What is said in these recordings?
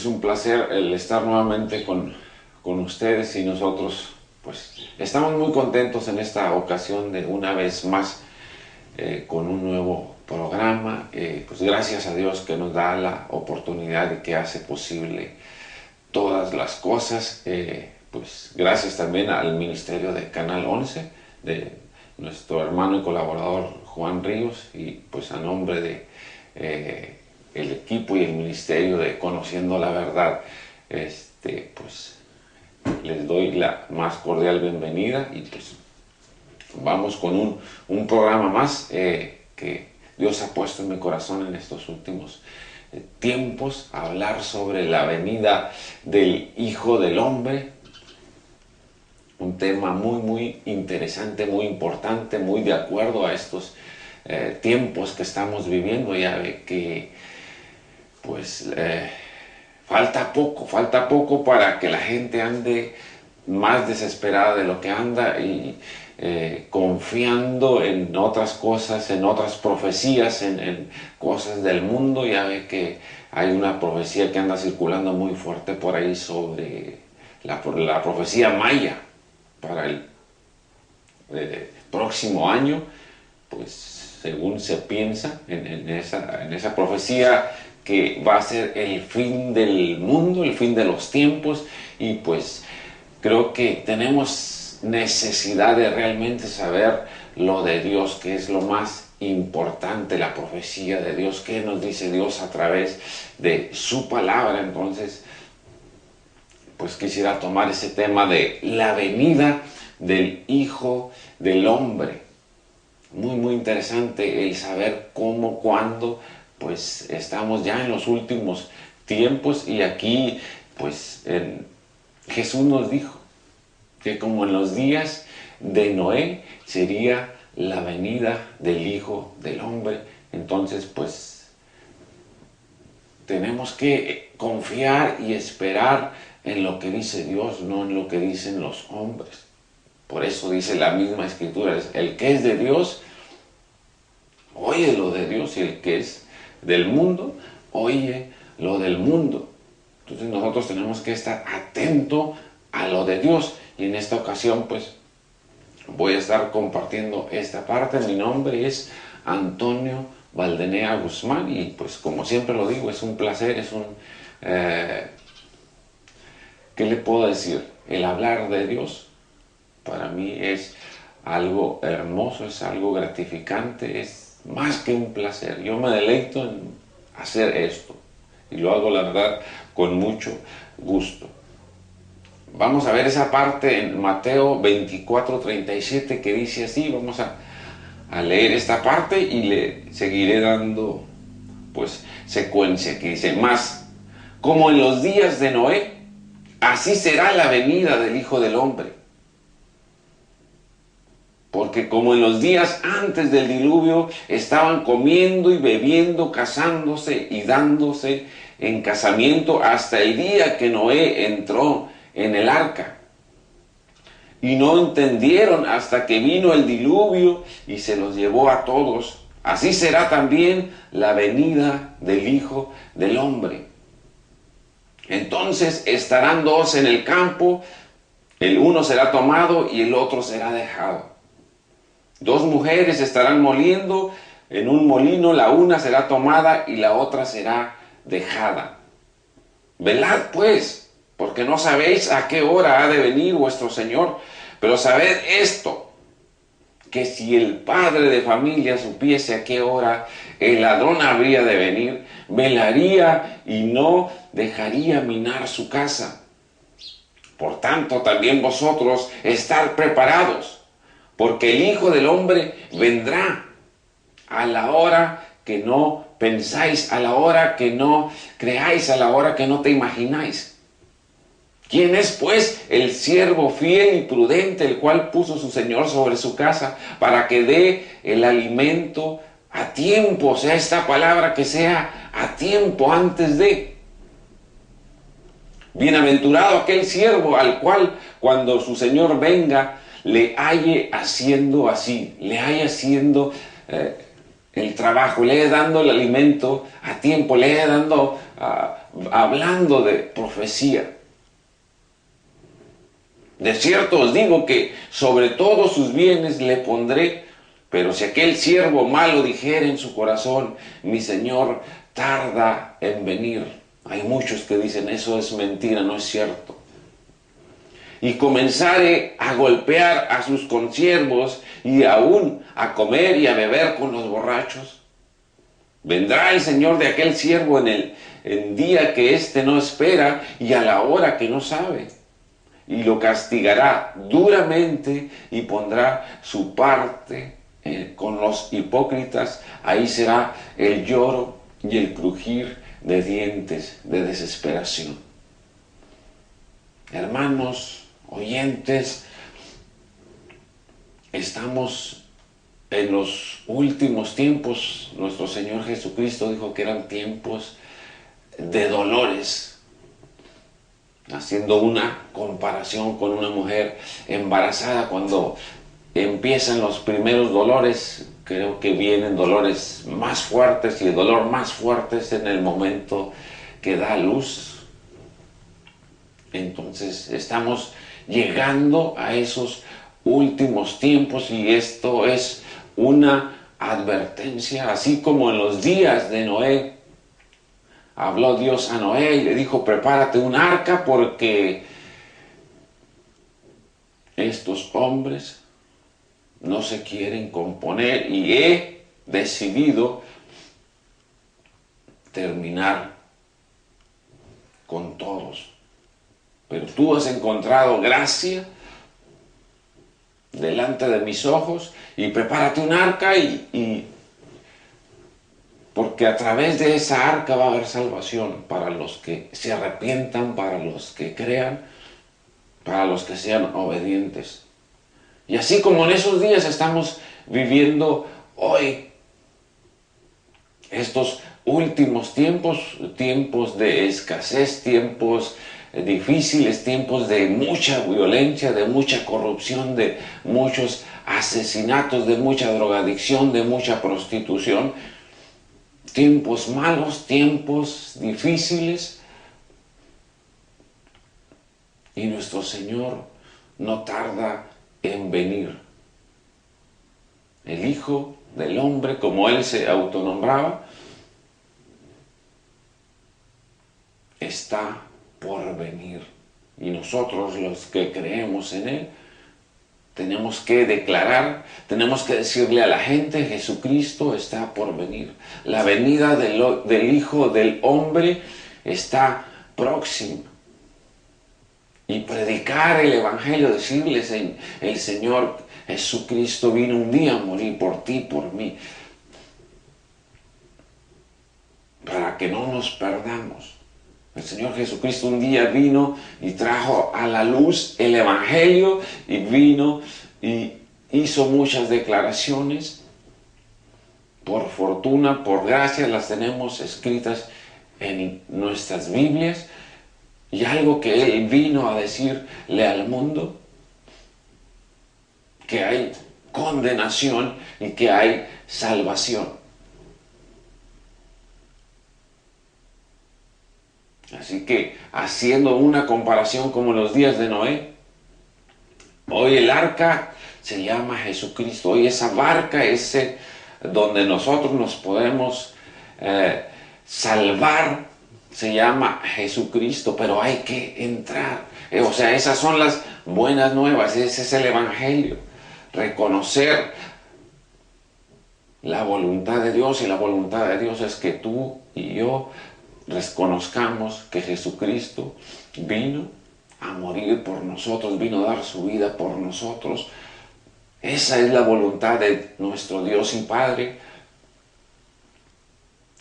Es un placer el estar nuevamente con ustedes y nosotros, pues estamos muy contentos en esta ocasión de una vez más con un nuevo programa. Pues gracias a Dios que nos da la oportunidad y que hace posible todas las cosas. Pues gracias también al Ministerio de Canal 11, de nuestro hermano y colaborador Juan Ríos, y pues a nombre de el equipo y el ministerio de Conociendo la Verdad, pues les doy la más cordial bienvenida y pues vamos con un programa más que Dios ha puesto en mi corazón en estos últimos tiempos, a hablar sobre la venida del Hijo del Hombre. Un tema muy interesante, muy importante, muy de acuerdo a estos tiempos que estamos viviendo. Ya ve que pues falta poco para que la gente ande más desesperada de lo que anda y confiando en otras cosas, en otras profecías, en cosas del mundo. Ya ve que hay una profecía que anda circulando muy fuerte por ahí sobre la profecía maya para el próximo año. Pues según se piensa en esa profecía, que va a ser el fin del mundo, el fin de los tiempos. Y pues creo que tenemos necesidad de realmente saber lo de Dios, que es lo más importante, la profecía de Dios, qué nos dice Dios a través de su palabra. Entonces pues quisiera tomar ese tema de la venida del Hijo del Hombre. Muy interesante el saber cómo, cuándo. Pues estamos ya en los últimos tiempos y aquí pues Jesús nos dijo que como en los días de Noé sería la venida del Hijo del Hombre. Entonces pues tenemos que confiar y esperar en lo que dice Dios, no en lo que dicen los hombres. Por eso dice la misma Escritura, el que es de Dios oye lo de Dios, y el que es del mundo oye lo del mundo. Entonces nosotros tenemos que estar atentos a lo de Dios, y en esta ocasión pues voy a estar compartiendo esta parte. Mi nombre es Antonio Valdenea Guzmán y pues como siempre lo digo, es un placer, es un ¿qué le puedo decir? El hablar de Dios para mí es algo hermoso, es algo gratificante, es más que un placer. Yo me deleito en hacer esto y lo hago, la verdad, con mucho gusto. Vamos a ver esa parte en Mateo 24:37 que dice así. Vamos a leer esta parte y le seguiré dando pues secuencia, que dice: más como en los días de Noé, así será la venida del Hijo del Hombre. Porque como en los días antes del diluvio estaban comiendo y bebiendo, casándose y dándose en casamiento hasta el día que Noé entró en el arca. Y no entendieron hasta que vino el diluvio y se los llevó a todos. Así será también la venida del Hijo del Hombre. Entonces estarán dos en el campo, el uno será tomado y el otro será dejado. Dos mujeres estarán moliendo en un molino, la una será tomada y la otra será dejada. Velad pues, porque no sabéis a qué hora ha de venir vuestro Señor. Pero sabed esto, que si el padre de familia supiese a qué hora el ladrón habría de venir, velaría y no dejaría minar su casa. Por tanto, también vosotros estad preparados, porque el Hijo del Hombre vendrá a la hora que no pensáis, a la hora que no creáis, a la hora que no te imagináis. ¿Quién es pues el siervo fiel y prudente, el cual puso su Señor sobre su casa para que dé el alimento a tiempo? O sea, esta palabra, que sea a tiempo, antes de. Bienaventurado aquel siervo al cual cuando su Señor venga le halle haciendo así, le halle haciendo el trabajo, le halle dando el alimento a tiempo, le halle dando hablando de profecía. De cierto os digo que sobre todos sus bienes le pondré, pero si aquel siervo malo dijere en su corazón, mi señor tarda en venir. Hay muchos que dicen, eso es mentira, no es cierto. Y comenzare a golpear a sus consiervos y aún a comer y a beber con los borrachos. Vendrá el señor de aquel siervo en el día que éste no espera y a la hora que no sabe. Y lo castigará duramente y pondrá su parte con los hipócritas. Ahí será el lloro y el crujir de dientes de desesperación. Hermanos, oyentes, estamos en los últimos tiempos. Nuestro Señor Jesucristo dijo que eran tiempos de dolores, haciendo una comparación con una mujer embarazada. Cuando empiezan los primeros dolores, creo que vienen dolores más fuertes, y el dolor más fuerte es en el momento que da luz. Entonces estamos llegando a esos últimos tiempos, y esto es una advertencia, así como en los días de Noé. Habló Dios a Noé y le dijo, prepárate un arca porque estos hombres no se quieren componer y he decidido terminar con todos. Pero tú has encontrado gracia delante de mis ojos y prepárate un arca y porque a través de esa arca va a haber salvación para los que se arrepientan, para los que crean, para los que sean obedientes. Y así como en esos días estamos viviendo hoy estos últimos tiempos, tiempos de escasez, tiempos difíciles, tiempos de mucha violencia, de mucha corrupción, de muchos asesinatos, de mucha drogadicción, de mucha prostitución. Tiempos malos, tiempos difíciles, y nuestro Señor no tarda en venir. El Hijo del Hombre, como Él se autonombraba, está por venir. Y nosotros, los que creemos en Él, tenemos que declarar, tenemos que decirle a la gente, Jesucristo está por venir. La venida del Hijo del Hombre está próxima. Y predicar el Evangelio, decirles, el Señor Jesucristo vino un día a morir por ti, por mí, para que no nos perdamos. El Señor Jesucristo un día vino y trajo a la luz el Evangelio, y vino y hizo muchas declaraciones. Por fortuna, por gracia, las tenemos escritas en nuestras Biblias. Y algo que Él vino a decirle al mundo, que hay condenación y que hay salvación. Así que, haciendo una comparación como los días de Noé, hoy el arca se llama Jesucristo. Hoy esa barca es donde nosotros nos podemos salvar, se llama Jesucristo, pero hay que entrar. O sea, esas son las buenas nuevas, ese es el Evangelio. Reconocer la voluntad de Dios, y la voluntad de Dios es que tú y yo reconozcamos que Jesucristo vino a morir por nosotros, vino a dar su vida por nosotros. Esa es la voluntad de nuestro Dios y Padre.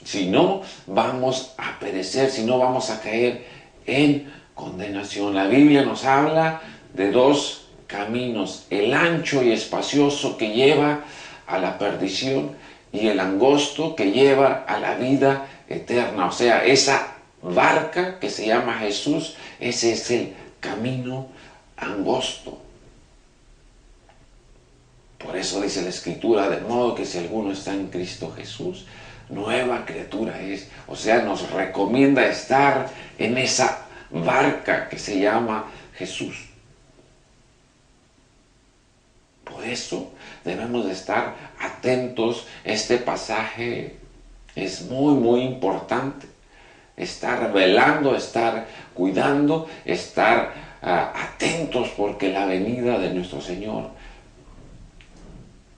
Si no, vamos a perecer, si no, vamos a caer en condenación. La Biblia nos habla de dos caminos: el ancho y espacioso que lleva a la perdición, y el angosto que lleva a la vida eterna. O sea, esa barca que se llama Jesús, ese es el camino angosto. Por eso dice la Escritura, de modo que si alguno está en Cristo Jesús, nueva criatura es. O sea, nos recomienda estar en esa barca que se llama Jesús. Por eso debemos de estar atentos. Este pasaje es muy, muy importante. Estar velando, estar cuidando, estar atentos, porque la venida de nuestro Señor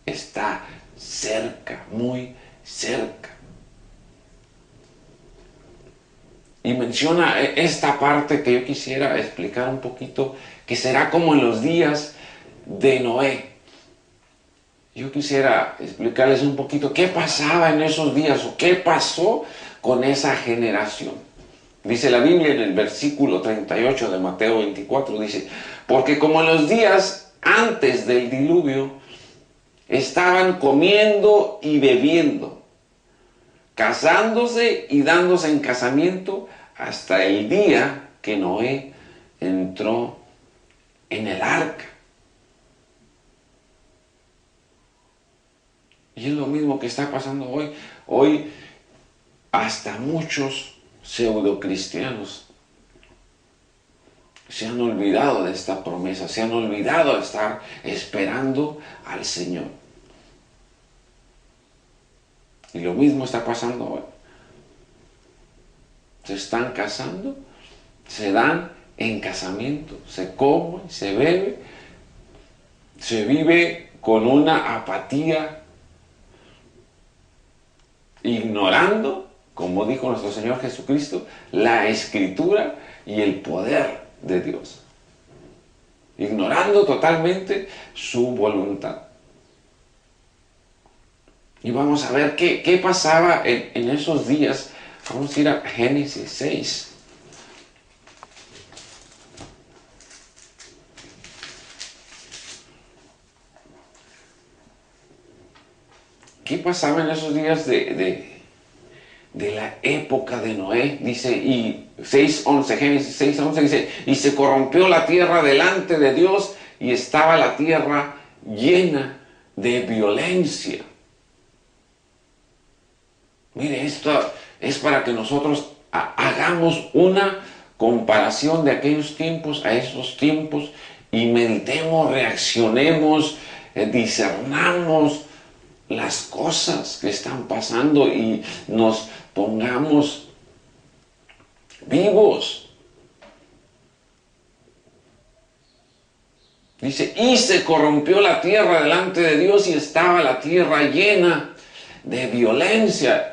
está cerca, muy cerca. Y menciona esta parte que yo quisiera explicar un poquito, que será como en los días de Noé. Yo quisiera explicarles un poquito qué pasaba en esos días o qué pasó con esa generación. Dice la Biblia en el versículo 38 de Mateo 24, dice: porque como en los días antes del diluvio, estaban comiendo y bebiendo, casándose y dándose en casamiento, hasta el día que Noé entró en el arca. Y es lo mismo que está pasando hoy. Hoy hasta muchos pseudocristianos se han olvidado de esta promesa, se han olvidado de estar esperando al Señor. Y lo mismo está pasando hoy. Se están casando, se dan en casamiento, se come, se bebe, se vive con una apatía, ignorando, como dijo nuestro Señor Jesucristo, la Escritura y el poder de Dios. Ignorando totalmente su voluntad. Y vamos a ver qué pasaba en esos días. Vamos a ir a Génesis 6. ¿Qué pasaba en esos días de la época de Noé? Dice, y 6:11, Génesis 6:11 dice: y se corrompió la tierra delante de Dios, y estaba la tierra llena de violencia. Mire, esto es para que nosotros hagamos una comparación de aquellos tiempos a esos tiempos y meditemos, reaccionemos, discernamos las cosas que están pasando y nos pongamos vivos. Dice, y se corrompió la tierra delante de Dios, y estaba la tierra llena de violencia.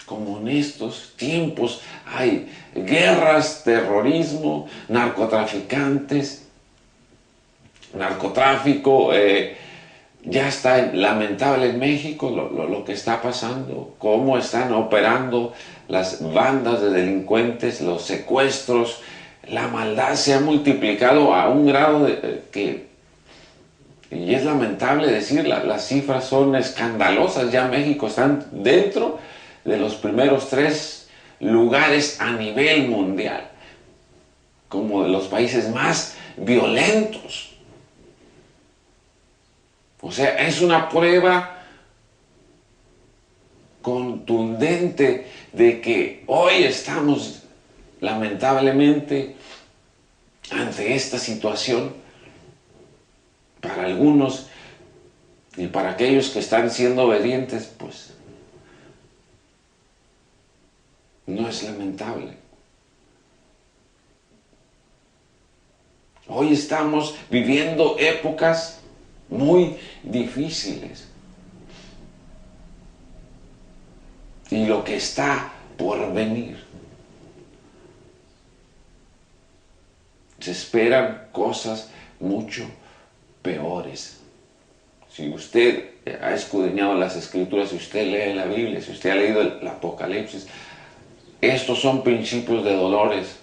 Como en estos tiempos hay guerras, terrorismo, narcotraficantes, narcotráfico, ya está lamentable en México lo que está pasando, cómo están operando las bandas de delincuentes, los secuestros. La maldad se ha multiplicado a un grado que, y es lamentable decir, las cifras son escandalosas. Ya México está dentro de los primeros 3 lugares a nivel mundial, como de los países más violentos. O sea, es una prueba contundente de que hoy estamos lamentablemente ante esta situación. Para algunos y para aquellos que están siendo obedientes, pues no es lamentable. Hoy estamos viviendo épocas muy difíciles. Y lo que está por venir. Se esperan cosas mucho peores. Si usted ha escudriñado las Escrituras, si usted lee la Biblia, si usted ha leído el Apocalipsis, estos son principios de dolores.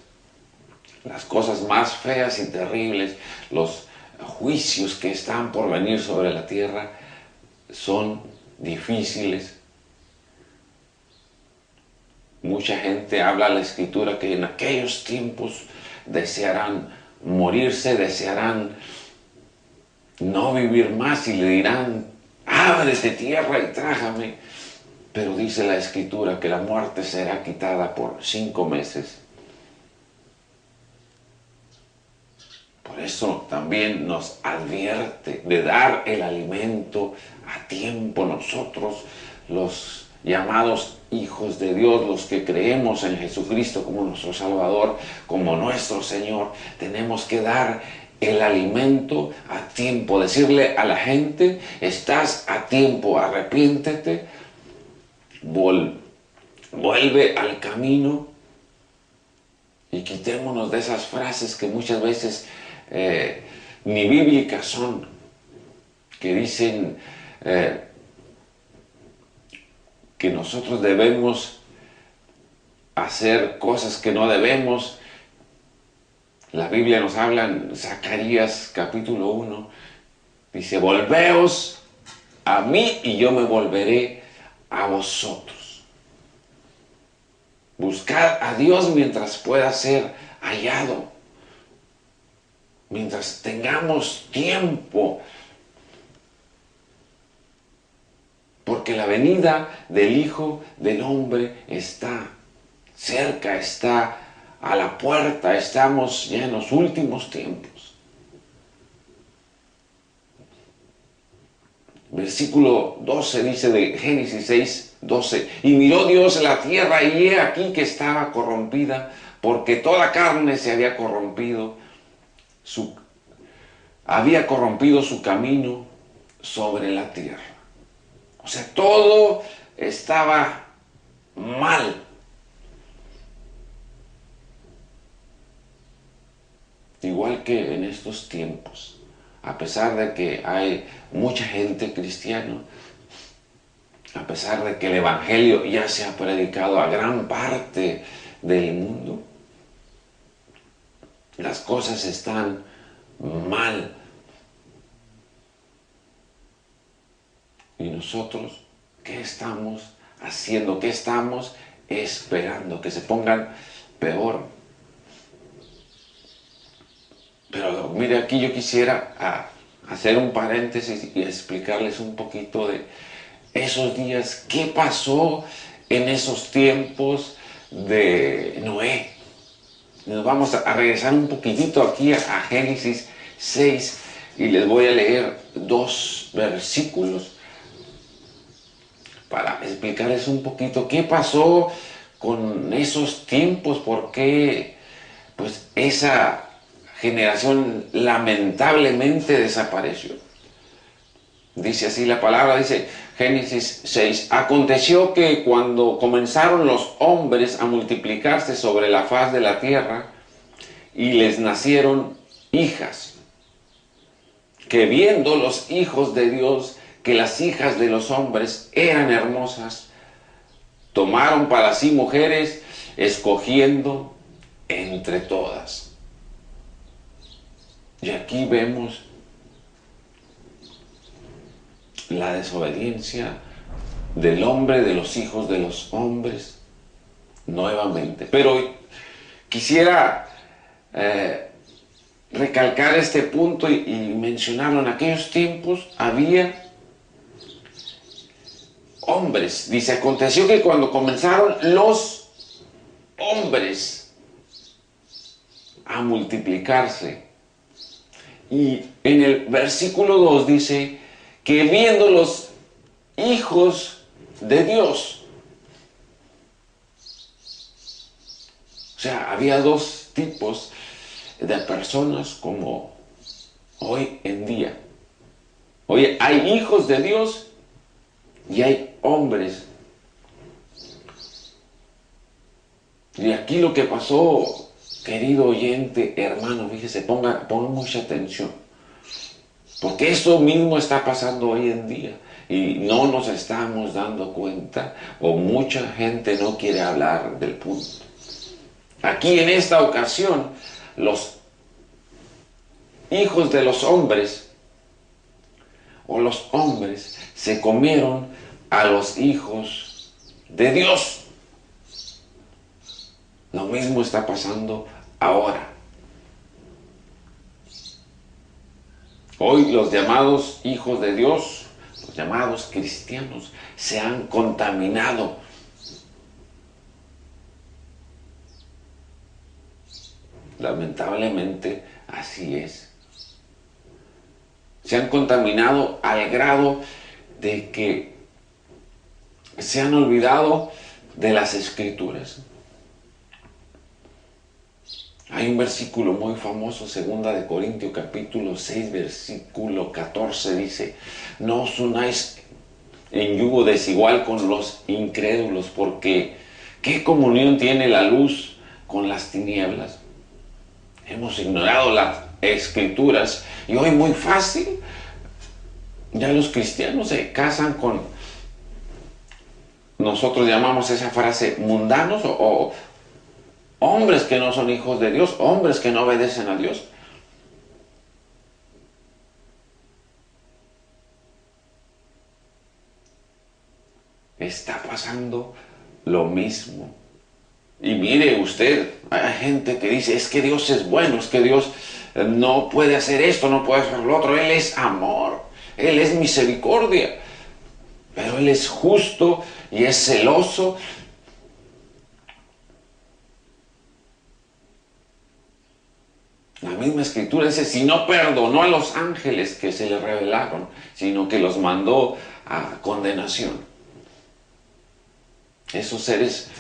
Las cosas más feas y terribles, los juicios que están por venir sobre la tierra, son difíciles. Mucha gente habla en la Escritura que en aquellos tiempos desearán morirse, desearán no vivir más, y le dirán: ábrete tierra y trágame. Pero dice la Escritura que la muerte será quitada por 5 meses. Por eso también nos advierte de dar el alimento a tiempo. Nosotros, los llamados hijos de Dios, los que creemos en Jesucristo como nuestro Salvador, como nuestro Señor, tenemos que dar el alimento a tiempo. Decirle a la gente, estás a tiempo, arrepiéntete, vuelve al camino y quitémonos de esas frases que muchas veces ni bíblicas son, que dicen que nosotros debemos hacer cosas que no debemos. La Biblia nos habla en Zacarías capítulo 1, dice, volveos a mí y yo me volveré a vosotros. Buscad a Dios mientras pueda ser hallado, mientras tengamos tiempo, porque la venida del Hijo del Hombre está cerca, está a la puerta, estamos ya en los últimos tiempos. Versículo 12 dice de Génesis 6, 12, y miró Dios la tierra y he aquí que estaba corrompida, porque toda carne se había corrompido, había corrompido su camino sobre la tierra. O sea, todo estaba mal. Igual que en estos tiempos, a pesar de que hay mucha gente cristiana, a pesar de que el Evangelio ya se ha predicado a gran parte del mundo, las cosas están mal. Y nosotros, ¿qué estamos haciendo? ¿Qué estamos esperando? Que se pongan peor. Pero mire, aquí yo quisiera hacer un paréntesis y explicarles un poquito de esos días, qué pasó en esos tiempos de Noé. Nos vamos a regresar un poquitito aquí a Génesis 6 y les voy a leer 2 versículos para explicarles un poquito qué pasó con esos tiempos, por qué pues esa generación lamentablemente desapareció. Dice así la palabra, dice Génesis 6, aconteció que cuando comenzaron los hombres a multiplicarse sobre la faz de la tierra y les nacieron hijas, que viendo los hijos de Dios que las hijas de los hombres eran hermosas, tomaron para sí mujeres, escogiendo entre todas. Y aquí vemos la desobediencia del hombre, de los hijos de los hombres, nuevamente. Pero quisiera recalcar este punto y mencionarlo. En aquellos tiempos había hombres. Dice, aconteció que cuando comenzaron los hombres a multiplicarse, y en el versículo 2 dice que viendo los hijos de Dios, o sea, había 2 tipos de personas como hoy en día. Oye, hay hijos de Dios y hay hombres. Y aquí lo que pasó, querido oyente, hermano, fíjese, ponga mucha atención, porque eso mismo está pasando hoy en día y no nos estamos dando cuenta, o mucha gente no quiere hablar del punto. Aquí en esta ocasión, los hijos de los hombres, o los hombres, se comieron a los hijos de Dios. Lo mismo está pasando ahora. Hoy los llamados hijos de Dios, los llamados cristianos se han contaminado. Lamentablemente así es. Se han contaminado al grado de que se han olvidado de las Escrituras. Hay un versículo muy famoso, 2 Corintios capítulo 6, versículo 14, dice: no os unáis en yugo desigual con los incrédulos, porque ¿qué comunión tiene la luz con las tinieblas? Hemos ignorado las Escrituras y hoy muy fácil ya los cristianos se casan con, nosotros llamamos esa frase, mundanos o hombres que no son hijos de Dios, hombres que no obedecen a Dios. Está pasando lo mismo. Y mire usted, hay gente que dice, es que Dios es bueno, es que Dios no puede hacer esto, no puede hacer lo otro. Él es amor, Él es misericordia, pero Él es justo y es celoso. La misma Escritura dice, si no perdonó a los ángeles que se le rebelaron, sino que los mandó a condenación. Esos seres,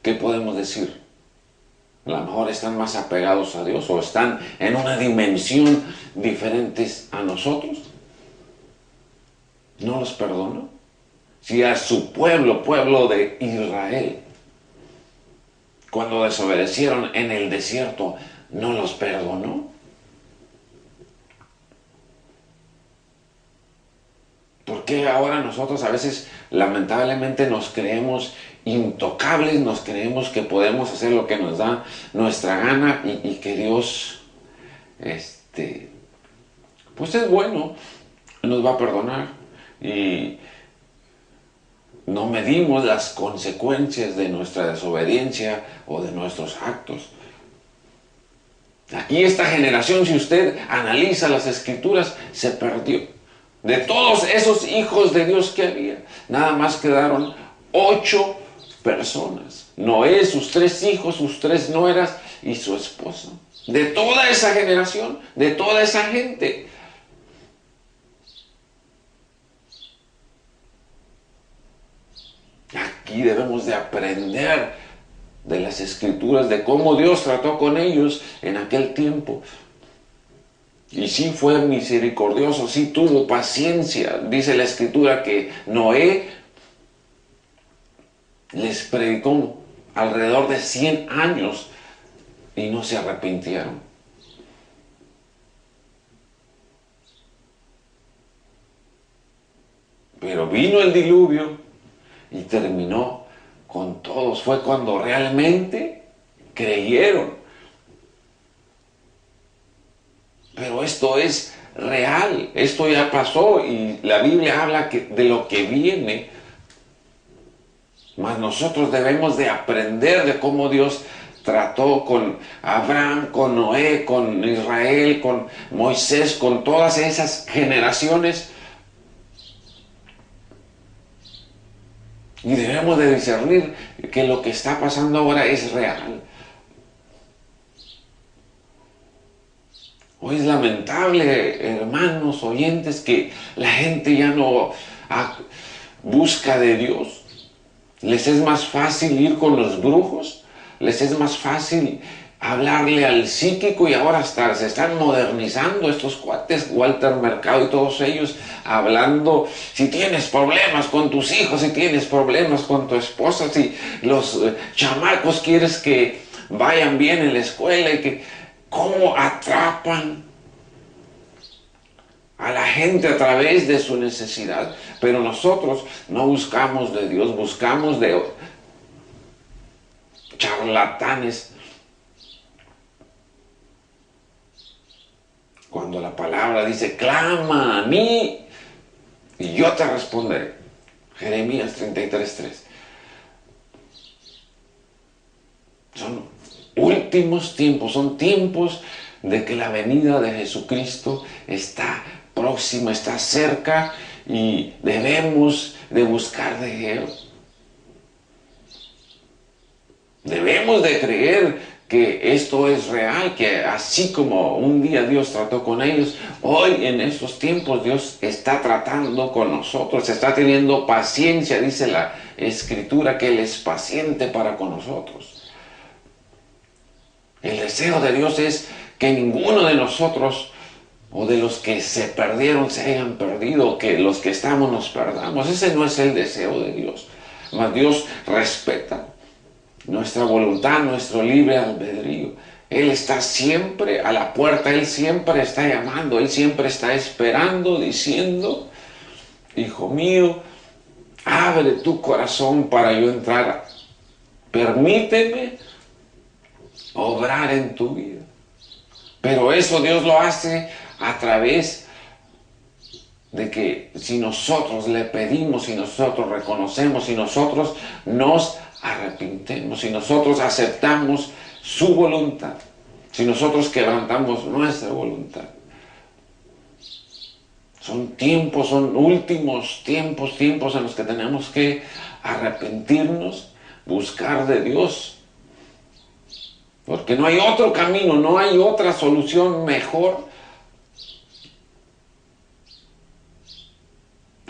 ¿qué podemos decir? A lo mejor están más apegados a Dios o están en una dimensión diferente a nosotros. ¿No los perdonó? Si a su pueblo de Israel, cuando desobedecieron en el desierto, ¿no los perdonó? ¿Por qué ahora nosotros a veces lamentablemente nos creemos intocables, nos creemos que podemos hacer lo que nos da nuestra gana y que Dios, pues es bueno, nos va a perdonar y no medimos las consecuencias de nuestra desobediencia o de nuestros actos? Aquí esta generación, si usted analiza las Escrituras, se perdió. De todos esos hijos de Dios que había, nada más quedaron 8 personas. Noé, sus 3 hijos, sus 3 nueras y su esposa. De toda esa generación, de toda esa gente. Aquí debemos de aprender de las Escrituras, de cómo Dios trató con ellos en aquel tiempo. Y sí fue misericordioso, sí tuvo paciencia. Dice la Escritura que Noé les predicó alrededor de 100 años y no se arrepintieron. Pero vino el diluvio y terminó con todos. Fue cuando realmente creyeron. Pero esto es real, esto ya pasó y la Biblia habla de lo que viene. Mas nosotros debemos de aprender de cómo Dios trató con Abraham, con Noé, con Israel, con Moisés, con todas esas generaciones. Y debemos de discernir que lo que está pasando ahora es real. Hoy es lamentable, hermanos, oyentes, que la gente ya no busca de Dios. Les es más fácil ir con los brujos, les es más fácil hablarle al psíquico y ahora hasta se están modernizando estos cuates, Walter Mercado y todos ellos, hablando, si tienes problemas con tus hijos, si tienes problemas con tu esposa, si los chamacos quieres que vayan bien en la escuela y que... ¿Cómo atrapan a la gente a través de su necesidad? Pero nosotros no buscamos de Dios, buscamos de charlatanes. Cuando la palabra dice, clama a mí y yo te responderé. Jeremías 33:3. Son últimos tiempos, son tiempos de que la venida de Jesucristo está próxima está cerca y debemos de buscar de Él. Debemos de creer que esto es real, que así como un día Dios trató con ellos, hoy en estos tiempos Dios está tratando con nosotros, está teniendo paciencia, dice la Escritura, que Él es paciente para con nosotros. El deseo de Dios es que ninguno de nosotros o de los que se perdieron se hayan perdido, que los que estamos nos perdamos. Ese no es el deseo de Dios. Mas Dios respeta nuestra voluntad, nuestro libre albedrío. Él está siempre a la puerta, Él siempre está llamando, Él siempre está esperando, diciendo: hijo mío, abre tu corazón para yo entrar. Permíteme obrar en tu vida. Pero eso Dios lo hace a través de que si nosotros le pedimos, si nosotros reconocemos, si nosotros nos arrepentimos, si nosotros aceptamos su voluntad, si nosotros quebrantamos nuestra voluntad. Son tiempos, son últimos tiempos en los que tenemos que arrepentirnos, buscar de Dios, porque no hay otro camino, no hay otra solución mejor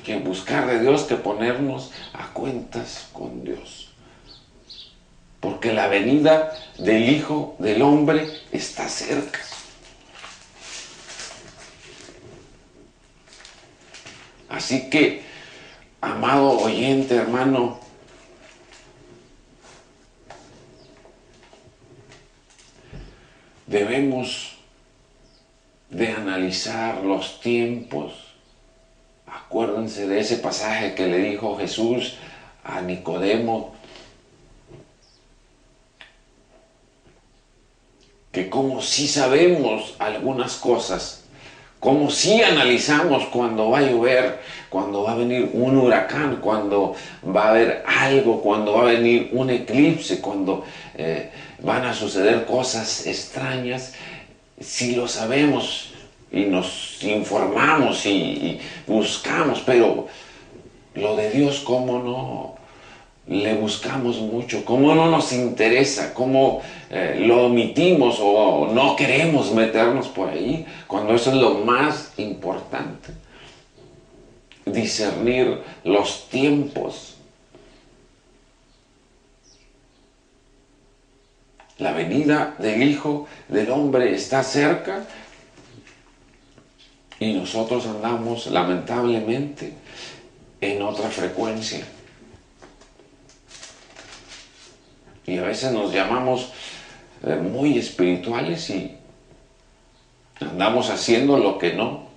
que buscar de Dios, que ponernos a cuentas con Dios. Porque la venida del Hijo del Hombre está cerca. Así que, amado oyente, hermano, debemos de analizar los tiempos. Acuérdense de ese pasaje que le dijo Jesús a Nicodemo, que como si sabemos algunas cosas, como si analizamos cuando va a llover, cuando va a venir un huracán, cuando va a haber algo, cuando va a venir un eclipse, cuando van a suceder cosas extrañas, si lo sabemos y nos informamos y buscamos, pero lo de Dios, ¿cómo no le buscamos mucho? ¿Cómo no nos interesa? ¿Cómo lo omitimos o no queremos meternos por ahí? Cuando eso es lo más importante. Discernir los tiempos. La venida del Hijo del Hombre está cerca y nosotros andamos lamentablemente en otra frecuencia. Y a veces nos llamamos muy espirituales y andamos haciendo lo que no.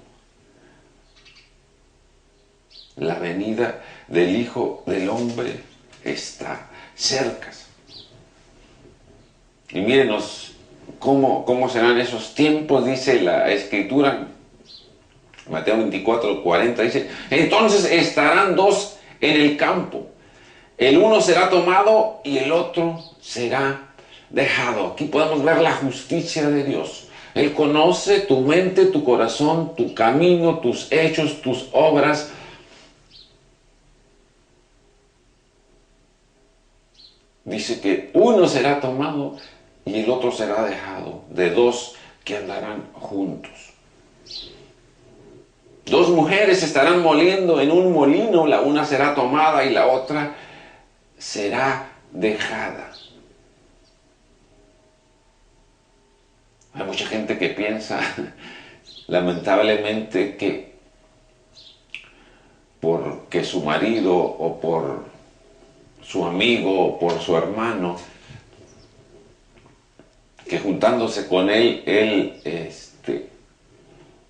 La venida del Hijo del Hombre está cerca. Y mírenos cómo serán esos tiempos, dice la Escritura, Mateo 24, 40, dice: entonces estarán dos en el campo, el uno será tomado y el otro será dejado. Aquí podemos ver la justicia de Dios. Él conoce tu mente, tu corazón, tu camino, tus hechos, tus obras. Dice que uno será tomado y el otro será dejado, de dos que andarán juntos. Dos mujeres estarán moliendo en un molino, la una será tomada y la otra será dejada. Hay mucha gente que piensa, lamentablemente, que porque su marido o por su amigo o por su hermano, que juntándose con él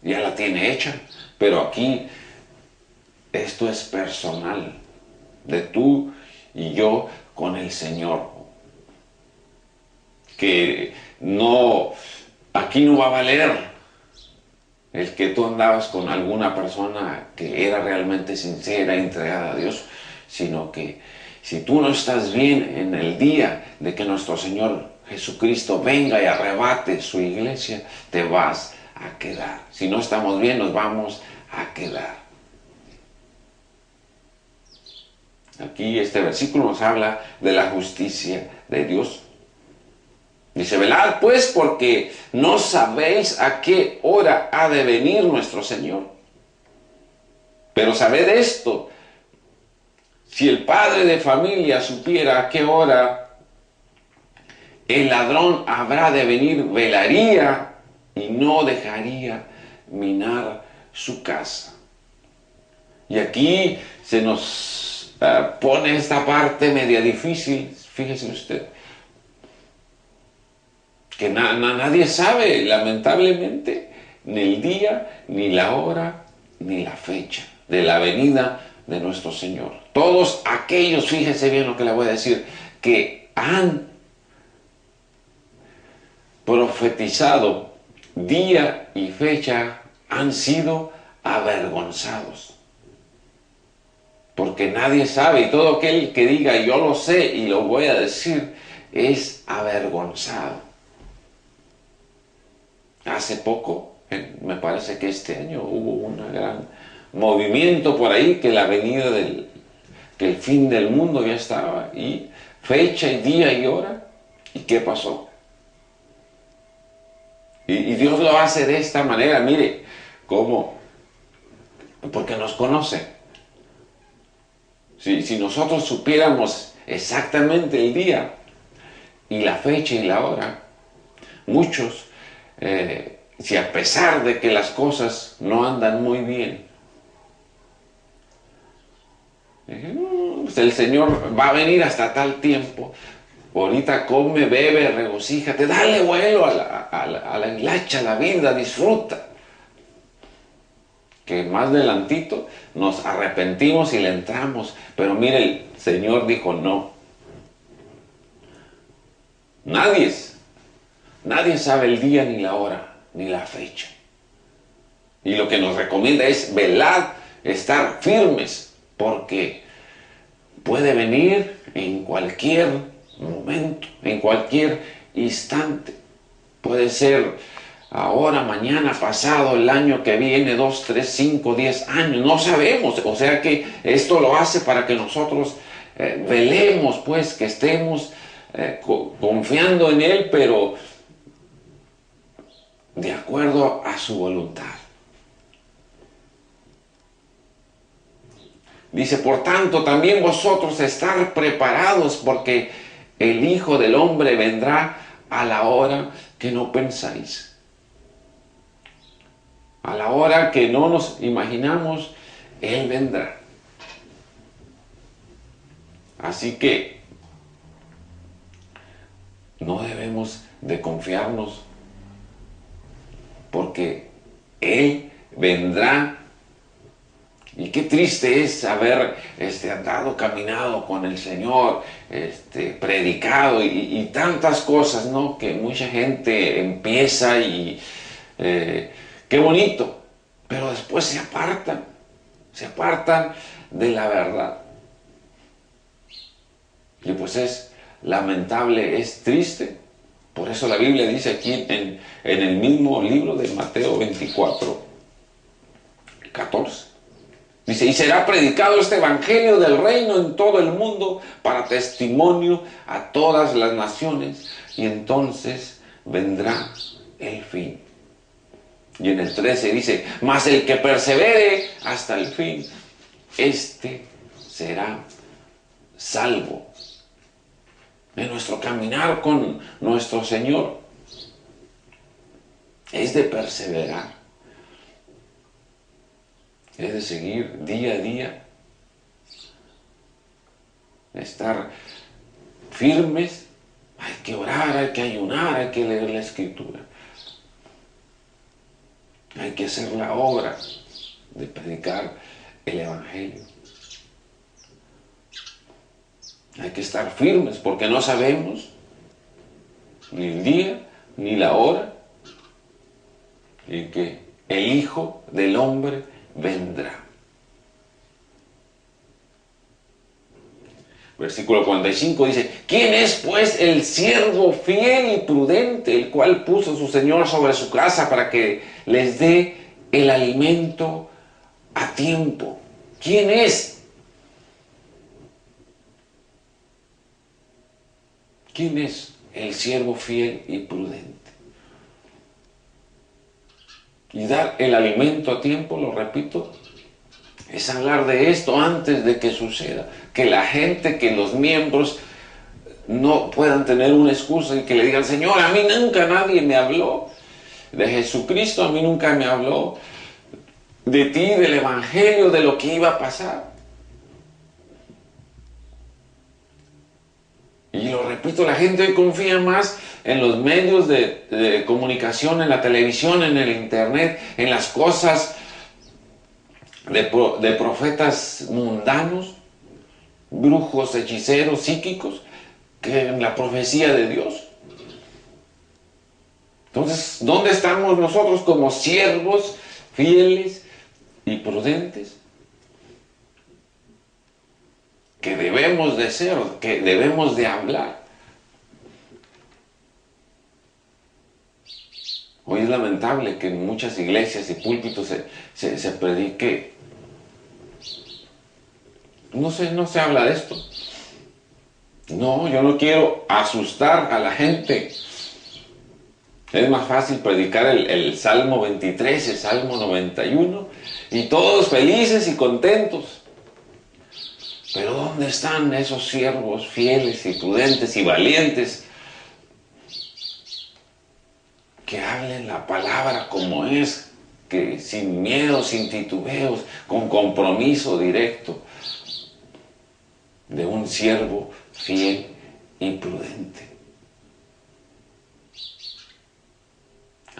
ya la tiene hecha. Pero aquí esto es personal, de tú y yo con el Señor. Que no, aquí no va a valer el que tú andabas con alguna persona que era realmente sincera, entregada a Dios, sino que si tú no estás bien en el día de que nuestro Señor Jesucristo venga y arrebate su iglesia, te vas a quedar. Si no estamos bien, nos vamos a quedar. Aquí este versículo nos habla de la justicia de Dios. Dice, velad pues, porque no sabéis a qué hora ha de venir nuestro Señor. Pero sabed esto, si el padre de familia supiera a qué hora el ladrón habrá de venir, velaría y no dejaría minar su casa. Y aquí se nos pone esta parte media difícil, fíjese usted, que nadie sabe, lamentablemente, ni el día, ni la hora, ni la fecha de la venida de nuestro Señor. Todos aquellos, fíjese bien lo que le voy a decir, que han profetizado día y fecha, han sido avergonzados. Porque nadie sabe, y todo aquel que diga yo lo sé y lo voy a decir, es avergonzado. Hace poco, me parece que este año hubo un gran movimiento por ahí, que la venida que el fin del mundo ya estaba, y fecha y día y hora, ¿y qué pasó? Y Dios lo hace de esta manera, mire, ¿cómo? Porque nos conoce. Si nosotros supiéramos exactamente el día y la fecha y la hora, muchos, si a pesar de que las cosas no andan muy bien, pues el Señor va a venir hasta tal tiempo, ahorita come, bebe, regocíjate, dale vuelo a la hilacha, a la vida, disfruta. Que más adelantito nos arrepentimos y le entramos. Pero mire, el Señor dijo no. Nadie sabe el día, ni la hora, ni la fecha. Y lo que nos recomienda es velar, estar firmes, porque puede venir en cualquier momento, en cualquier instante. Puede ser ahora, mañana, pasado, el año que viene, 2, 3, 5, 10 años, no sabemos. O sea que esto lo hace para que nosotros velemos, pues, que estemos confiando en Él, pero de acuerdo a su voluntad. Dice, por tanto, también vosotros estar preparados, porque el Hijo del Hombre vendrá a la hora que no pensáis. A la hora que no nos imaginamos, Él vendrá. Así que no debemos de confiarnos, porque Él vendrá. Y qué triste es haber andado, caminado con el Señor, predicado y tantas cosas, ¿no? Que mucha gente empieza y qué bonito, pero después se apartan de la verdad. Y pues es lamentable, es triste. Por eso la Biblia dice aquí en el mismo libro de Mateo 24, 14. Dice, y será predicado este evangelio del reino en todo el mundo para testimonio a todas las naciones, y entonces vendrá el fin. Y en el 13 dice, mas el que persevere hasta el fin, este será salvo. En nuestro caminar con nuestro Señor es de perseverar. Es de seguir día a día, estar firmes. Hay que orar, hay que ayunar, hay que leer la Escritura. Hay que hacer la obra de predicar el Evangelio. Hay que estar firmes, porque no sabemos ni el día ni la hora en que el Hijo del Hombre vendrá. Versículo 45 dice: ¿quién es pues el siervo fiel y prudente, el cual puso su Señor sobre su casa para que les dé el alimento a tiempo? ¿Quién es? ¿Quién es el siervo fiel y prudente? Y dar el alimento a tiempo, lo repito, es hablar de esto antes de que suceda. Que la gente, que los miembros no puedan tener una excusa y que le digan: Señor, a mí nunca nadie me habló de Jesucristo, a mí nunca me habló de ti, del Evangelio, de lo que iba a pasar. Y lo repito, la gente hoy confía más en los medios de comunicación, en la televisión, en el internet, en las cosas de profetas mundanos, brujos, hechiceros, psíquicos, que en la profecía de Dios. Entonces, ¿dónde estamos nosotros como siervos fieles y prudentes? Que debemos de ser, que debemos de hablar. Hoy es lamentable que en muchas iglesias y púlpitos se predique. No se habla de esto. No, yo no quiero asustar a la gente. Es más fácil predicar el Salmo 23, el Salmo 91, y todos felices y contentos. Pero ¿dónde están esos siervos fieles y prudentes y valientes que hablen la palabra como es, que sin miedo, sin titubeos, con compromiso directo de un siervo fiel y prudente?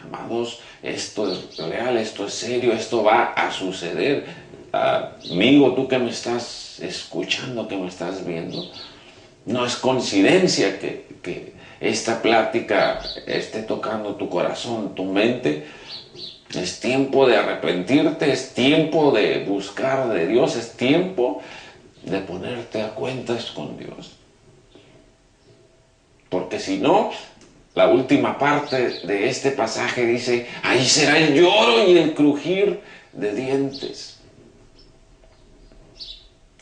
Amados, esto es real, esto es serio, esto va a suceder. Amigo, tú que me estás escuchando, que me estás viendo, no es coincidencia que esta plática esté tocando tu corazón, tu mente. Es tiempo de arrepentirte, es tiempo de buscar de Dios, es tiempo de ponerte a cuentas con Dios. Porque si no, la última parte de este pasaje dice: ahí será el lloro y el crujir de dientes.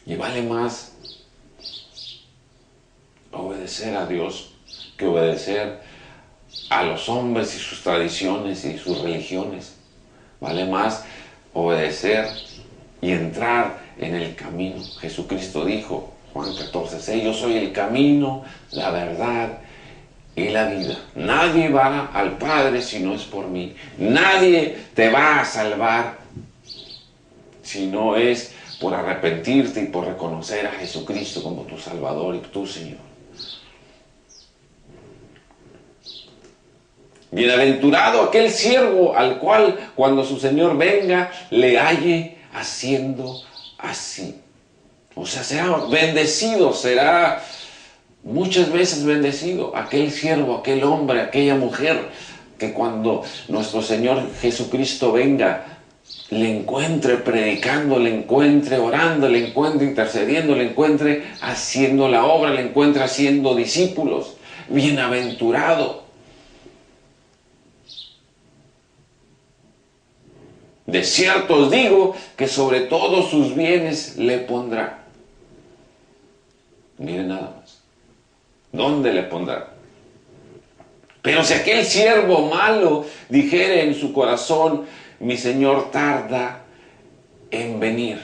Y vale más obedecer a Dios que obedecer a los hombres y sus tradiciones y sus religiones. Vale más obedecer y entrar en el camino. Jesucristo dijo, Juan 14:6, yo soy el camino, la verdad y la vida. Nadie va al Padre si no es por mí. Nadie te va a salvar si no es por arrepentirte y por reconocer a Jesucristo como tu Salvador y tu Señor. Bienaventurado aquel siervo al cual cuando su Señor venga le halle haciendo así. O sea, será bendecido, será muchas veces bendecido aquel siervo, aquel hombre, aquella mujer que cuando nuestro Señor Jesucristo venga le encuentre predicando, le encuentre orando, le encuentre intercediendo, le encuentre haciendo la obra, le encuentre haciendo discípulos. Bienaventurado. De cierto os digo que sobre todos sus bienes le pondrá. Miren nada más. ¿Dónde le pondrá? Pero si aquel siervo malo dijere en su corazón, mi Señor tarda en venir,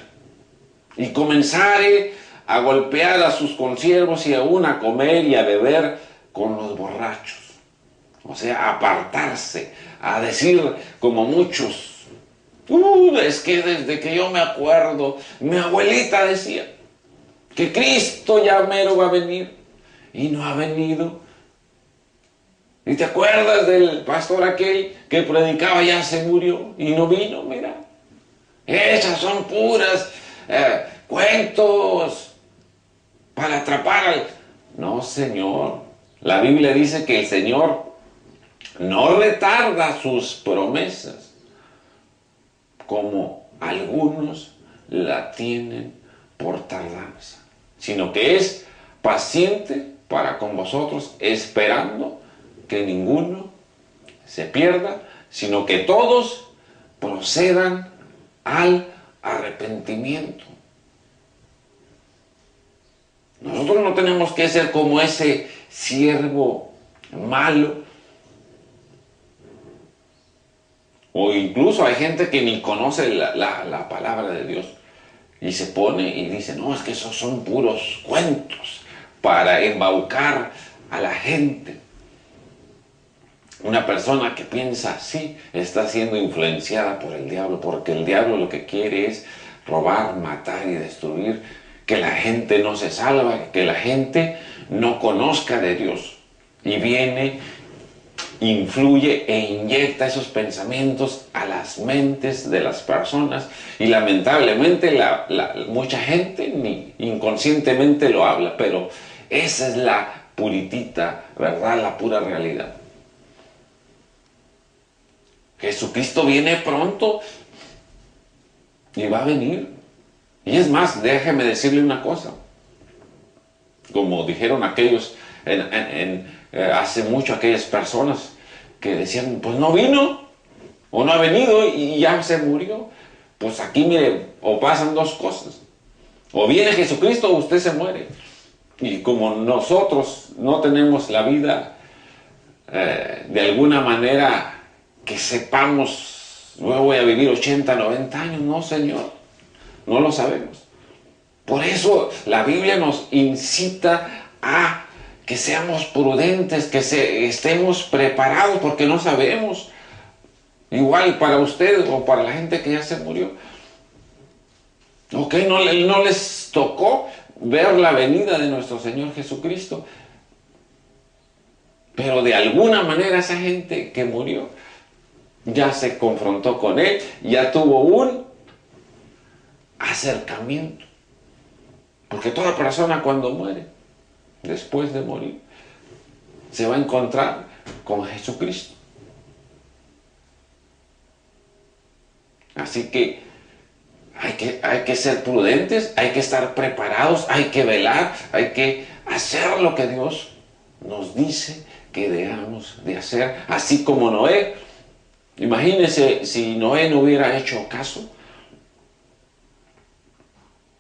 y comenzare a golpear a sus consiervos y aún a comer y a beber con los borrachos. O sea, a apartarse, a decir como muchos, es que desde que yo me acuerdo, mi abuelita decía que Cristo ya mero va a venir y no ha venido. ¿Y te acuerdas del pastor aquel que predicaba ya se murió y no vino? Mira, esas son puras cuentos para atrapar al... No, Señor. La Biblia dice que el Señor no retarda sus promesas, como algunos la tienen por tardanza, sino que es paciente para con vosotros, esperando que ninguno se pierda, sino que todos procedan al arrepentimiento. Nosotros no tenemos que ser como ese siervo malo. O incluso hay gente que ni conoce la palabra de Dios y se pone y dice, no, es que esos son puros cuentos para embaucar a la gente. Una persona que piensa así está siendo influenciada por el diablo, porque el diablo lo que quiere es robar, matar y destruir, que la gente no se salva, que la gente no conozca de Dios. Y viene, influye e inyecta esos pensamientos a las mentes de las personas, y lamentablemente mucha gente ni inconscientemente lo habla, pero esa es la puritita verdad, la pura realidad. Jesucristo viene pronto y va a venir. Y es más, déjeme decirle una cosa, como dijeron aquellos hace mucho, aquellas personas que decían, pues no vino, o no ha venido y ya se murió. Pues aquí, mire, o pasan dos cosas: o viene Jesucristo o usted se muere. Y como nosotros no tenemos la vida de alguna manera que sepamos, luego voy a vivir 80, 90 años, no, Señor, no lo sabemos. Por eso la Biblia nos incita a que seamos prudentes, que estemos preparados, porque no sabemos. Igual para usted o para la gente que ya se murió. Ok, no les tocó ver la venida de nuestro Señor Jesucristo. Pero de alguna manera esa gente que murió ya se confrontó con Él, ya tuvo un acercamiento. Porque toda persona cuando muere, después de morir, se va a encontrar con Jesucristo. Así que hay que ser prudentes, hay que estar preparados, hay que velar, hay que hacer lo que Dios nos dice que debamos de hacer, así como Noé. Imagínense si Noé no hubiera hecho caso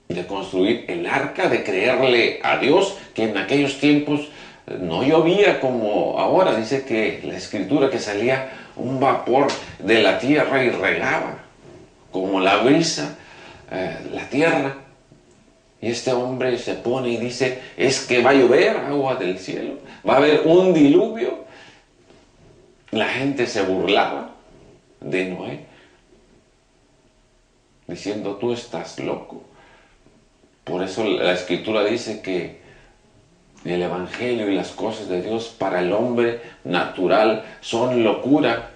de construir el arca, de creerle a Dios, que en aquellos tiempos no llovía como ahora. Dice que la escritura que salía un vapor de la tierra y regaba como la brisa la tierra. Y este hombre se pone y dice, es que va a llover agua del cielo, va a haber un diluvio. La gente se burlaba de Noé, diciendo, tú estás loco. Por eso la escritura dice que el evangelio y las cosas de Dios para el hombre natural son locura,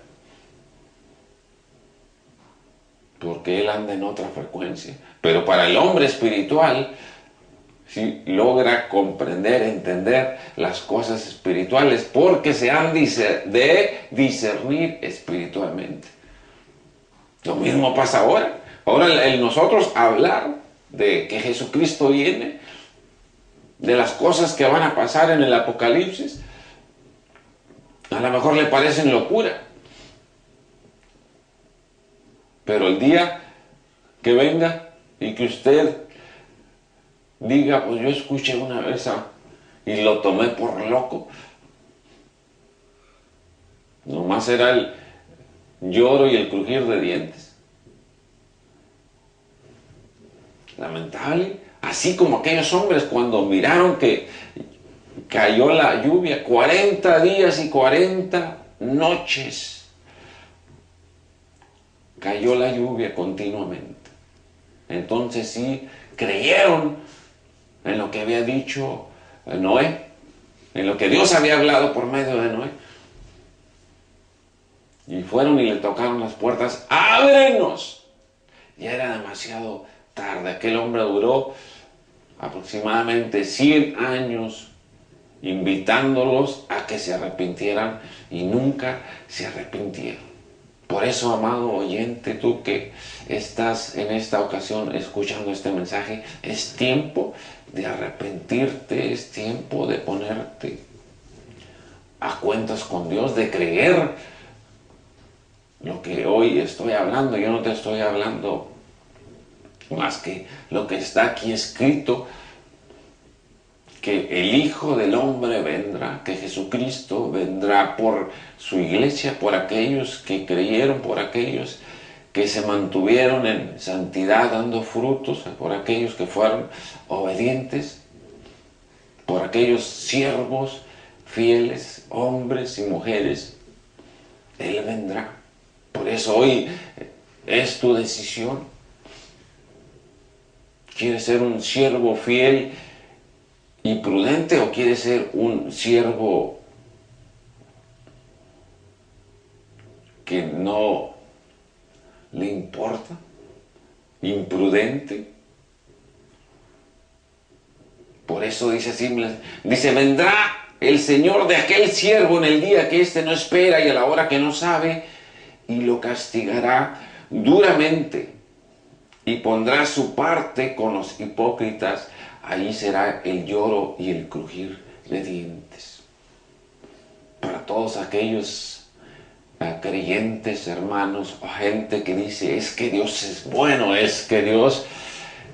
porque él anda en otra frecuencia. Pero para el hombre espiritual, si logra comprender, entender las cosas espirituales, porque se han de discernir espiritualmente. Lo mismo pasa ahora. Ahora el nosotros hablar de que Jesucristo viene, de las cosas que van a pasar en el Apocalipsis, a lo mejor le parecen locura. Pero el día que venga y que usted diga, pues yo escuché una vez y lo tomé por loco, nomás era el lloro y el crujir de dientes. Lamentable. Así como aquellos hombres cuando miraron que cayó la lluvia, 40 días y 40 noches. Cayó la lluvia continuamente. Entonces sí creyeron en lo que había dicho Noé, en lo que Dios había hablado por medio de Noé. Y fueron y le tocaron las puertas, ¡ábrenos! Ya era demasiado tarde. Aquel hombre duró aproximadamente 100 años invitándolos a que se arrepintieran y nunca se arrepintieron. Por eso, amado oyente, tú que estás en esta ocasión escuchando este mensaje, es tiempo de arrepentirte, es tiempo de ponerte a cuentas con Dios, de creer lo que hoy estoy hablando. Yo no te estoy hablando más que lo que está aquí escrito, que el Hijo del Hombre vendrá, que Jesucristo vendrá por su iglesia, por aquellos que creyeron, por aquellos que se mantuvieron en santidad dando frutos, por aquellos que fueron obedientes, por aquellos siervos fieles, hombres y mujeres. Él vendrá. Por eso hoy es tu decisión. ¿Quieres ser un siervo fiel y prudente o quieres ser un siervo que no le importa, imprudente? Por eso dice así, dice, vendrá el Señor de aquel siervo en el día que éste no espera y a la hora que no sabe, y lo castigará duramente y pondrá su parte con los hipócritas. Ahí será el lloro y el crujir de dientes. Para todos aquellos creyentes, hermanos, o gente que dice, es que Dios es bueno, es que Dios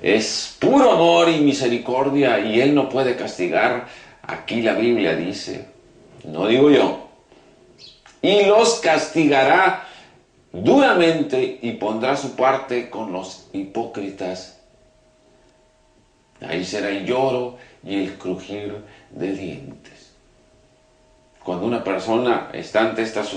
es puro amor y misericordia y Él no puede castigar. Aquí la Biblia dice, no digo yo, y los castigará duramente y pondrá su parte con los hipócritas. Ahí será el lloro y el crujir de dientes. Cuando una persona está ante esta